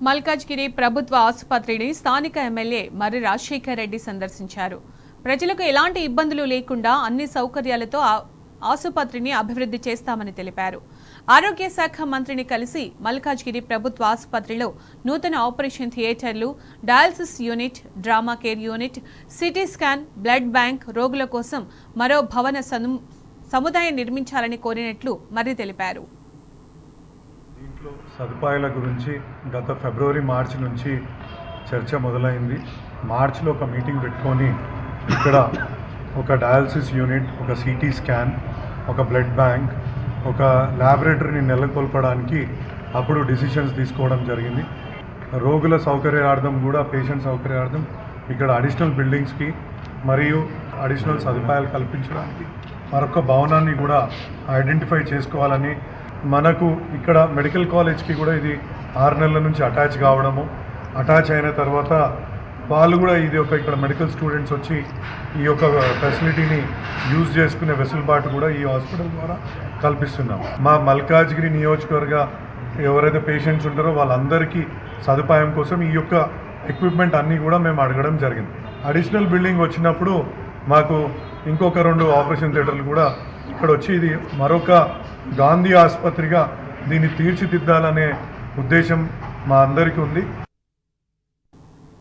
మల్కాజ్గిరి ప్రభుత్వ ఆసుపత్రిని స్థానిక ఎమ్మెల్యే మర్రి రాజశేఖర్ రెడ్డి సందర్శించారు. ప్రజలకు ఎలాంటి ఇబ్బందులు లేకుండా అన్ని సౌకర్యాలతో ఆసుపత్రిని అభివృద్ధి చేస్తామని తెలిపారు. ఆరోగ్య శాఖ మంత్రిని కలిసి మల్కాజ్గిరి ప్రభుత్వ ఆసుపత్రిలో నూతన ఆపరేషన్ థియేటర్లు, dialysis unit, drama care unit, CT scan, blood bank, రోగుల కోసం మరో భవన సముదాయం నిర్మించాలని కోరినట్లు మర్రి తెలిపారు. సదుపాయాల గురించి గత ఫిబ్రవరి మార్చి నుంచి చర్చ మొదలైంది. మార్చిలో ఒక మీటింగ్ పెట్టుకొని ఇక్కడ ఒక డయాలసిస్ యూనిట్, ఒక సిటీ స్కాన్, ఒక బ్లడ్ బ్యాంక్, ఒక ల్యాబొరేటరీని నెలకొల్పడానికి అప్పుడు డిసిషన్స్ తీసుకోవడం జరిగింది. రోగుల సౌకర్యార్థం కూడా, పేషెంట్ సౌకర్యార్థం ఇక్కడ అడిషనల్ బిల్డింగ్స్కి మరియు అడిషనల్ సదుపాయాలు కల్పించడానికి మరొక భవనాన్ని కూడా ఐడెంటిఫై చేసుకోవాలని, మనకు ఇక్కడ మెడికల్ కాలేజ్కి కూడా ఇది 6 నెలల నుంచి అటాచ్ కావడము, అటాచ్ అయిన తర్వాత వాళ్ళు కూడా ఇది ఒక ఇక్కడ మెడికల్ స్టూడెంట్స్ వచ్చి ఈ యొక్క ఫెసిలిటీని యూజ్ చేసుకునే వెసులుబాటు కూడా ఈ హాస్పిటల్ ద్వారా కల్పిస్తున్నాం. మా మల్కాజ్గిరి నియోజకవర్గ ఎవరైతే పేషెంట్స్ ఉంటారో వాళ్ళందరికీ సదుపాయం కోసం ఈ యొక్క ఎక్విప్మెంట్ అన్నీ కూడా మేము అడగడం జరిగింది. అడిషనల్ బిల్డింగ్ వచ్చినప్పుడు మాకు ఇంకొక 2 ఆపరేషన్ థియేటర్లు కూడా ఇక్కడ వచ్చి ఇది మరొక గాంధీ ఆసుపత్రిగా దీన్ని తీర్చిదిద్దాలనే ఉద్దేశం మా అందరికీ ఉంది.